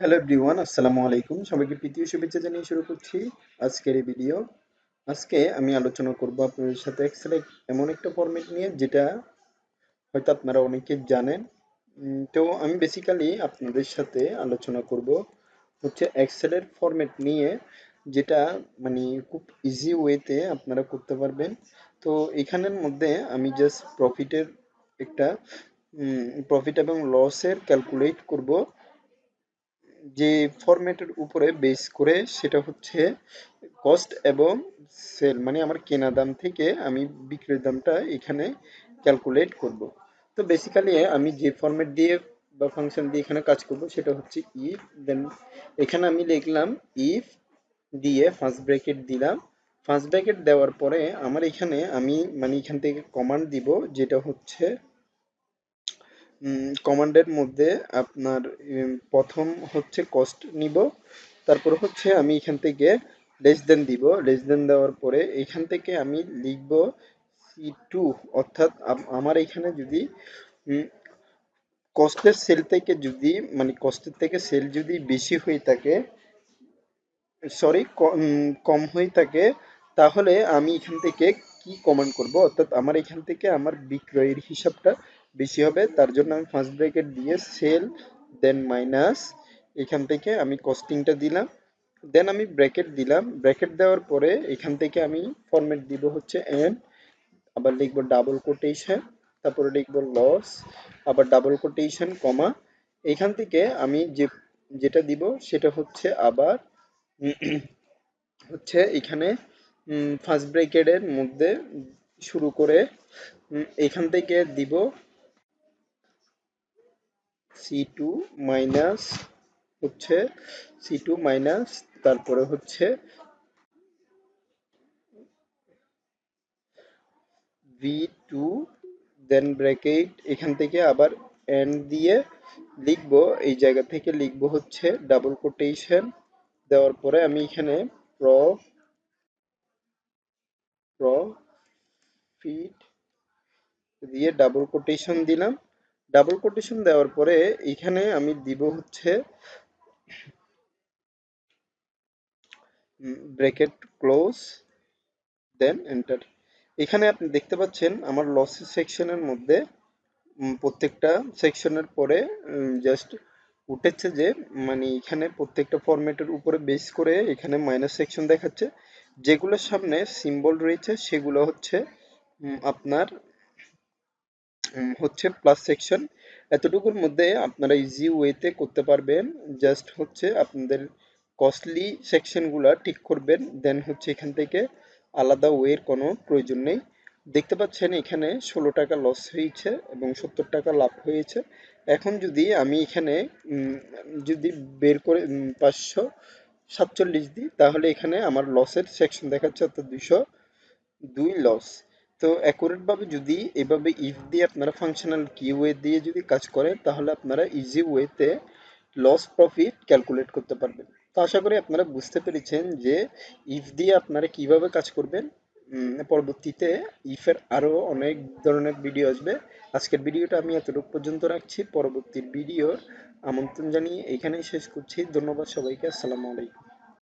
Hello everyone, আসসালামু আলাইকুম। সবাইকে প্রীতীয় শুভেচ্ছা জানিয়ে শুরু করছি আজকের এই ভিডিও। আজকে আমি আলোচনা করব আপনাদের সাথে এক্সেল এমন একটা ফরম্যাট নিয়ে যেটা হয়তো আপনারা অনেকে জানেন। তো আমি বেসিক্যালি আপনাদের সাথে আলোচনা করব হচ্ছে এক্সেলের ফরম্যাট নিয়ে, যেটা মানে খুব ইজি ওয়েতে আপনারা করতে পারবেন। তো এখানের মধ্যে আমি জাস্ট প্রফিটের একটা প্রফিট এবং লসের ক্যালকুলেট করব, যে ফরম্যাটের উপরে বেস করে। সেটা হচ্ছে কস্ট এবং সেল, মানে আমার কেনা দাম থেকে আমি বিক্রির দামটা এখানে ক্যালকুলেট করব। তো বেসিক্যালি আমি যে ফরম্যাট দিয়ে বা ফাংশন দিয়ে এখানে কাজ করব সেটা হচ্ছে ইফ, দেন এখানে আমি লিখলাম ইফ, দিয়ে ফার্স্ট ব্র্যাকেট দিলাম। ফার্স্ট ব্র্যাকেট দেওয়ার পরে আমার এখানে আমি মানে এখান থেকে কমান্ড দিব, যেটা হচ্ছে কমান্ডের মধ্যে আপনার প্রথম হচ্ছে কস্ট নিব, তারপর হচ্ছে আমি এখান থেকে লেস দেন দিব। লেস দেন দেওয়ার পরে এখান থেকে আমি লিখব C2, অর্থাৎ আমার এখানে যদি কস্টের সেল থেকে যদি মানে কস্টের থেকে সেল যদি বেশি হয়ে থাকে, সরি কম হয়ে থাকে, তাহলে আমি এখান থেকে কি কমান্ড করব, অর্থাৎ আমার এখান থেকে আমার বিক্রয়ের হিসাবটা বেশি হবে। তার জন্য আমি ফার্স্ট ব্র্যাকেট দিয়ে সেল, দেন মাইনাস, এখান থেকে আমি কস্টিংটা দিলাম, দেন আমি ব্র্যাকেট দিলাম। ব্র্যাকেট দেওয়ার পরে এখান থেকে আমি ফরম্যাট দিব হচ্ছে এন্ড, আবার লিখবো ডাবল কোটেশন, তারপরে লিখবো লস, আবার ডাবল কোটেশন কমা। এখান থেকে আমি যেটা দিব সেটা হচ্ছে আবার হচ্ছে এখানে ফার্স্ট ব্র্যাকেটের মধ্যে শুরু করে এখান থেকে দিব C2 মাইনাস হচ্ছে C2 মাইনাস, তারপরে হচ্ছে V2, দেন ব্র্যাকেট, এখান থেকে আবার এন্ড দিয়ে লিখবো, এই জায়গা থেকে লিখবো হচ্ছে ডাবল কোটেশন দেওয়ার পরে আমি এখানে প্রফিট দিয়ে ডাবল কোটেশন দিলাম। ডাবল কোটেশন দেওয়ার পরে এখানে আমি দিব হচ্ছে ব্র্যাকেট ক্লোজ, দেন এন্টার। এখানে আপনি দেখতে পাচ্ছেন আমার লসেস সেকশনের মধ্যে প্রত্যেকটা সেকশনের পরে জাস্ট উঠেছে যে মানে এখানে প্রত্যেকটা ফরম্যাটের উপরে বেস করে এখানে মাইনাস সেকশন দেখাচ্ছে। যেগুলোর সামনে সিম্বল রয়েছে সেগুলো হচ্ছে আপনার হচ্ছে প্লাস সেকশন। এতটুকুর মধ্যে আপনারা ইজি ওয়েতে করতে পারবেন। জাস্ট হচ্ছে আপনাদের কস্টলি সেকশনগুলো ঠিক করবেন, দেন হচ্ছে এখান থেকে আলাদা ওয়ের কোনো প্রয়োজন নেই। দেখতে পাচ্ছেন এখানে 16 টাকা লস হয়েছে এবং 70 টাকা লাভ হয়েছে। এখন যদি আমি এখানে যদি বের করে 547 দিই, তাহলে এখানে আমার লসের সেকশন দেখাচ্ছে, অর্থাৎ 202 লস। তো অ্যাকুরেট ভাবে যদি এভাবে ইফ দিয়ে আপনারা ফাংশনাল কিওয়ে দিয়ে যদি কাজ করেন, তাহলে আপনারা ইজি ওয়েতে লস প্রফিট ক্যালকুলেট করতে পারবেন। তো আশা করি আপনারা বুঝতে পেরেছেন যে ইফ দিয়ে আপনারা কিভাবে কাজ করবেন। পরবর্তীতে ইফের আরো অনেক ধরনের ভিডিও আসবে। আজকের ভিডিওটা আমি এতটুকু পর্যন্ত রাখছি। পরবর্তী ভিডিওর আমন্ত্রণ জানিয়ে এখানেই শেষ করছি। ধন্যবাদ সবাইকে। আসসালামু আলাইকুম।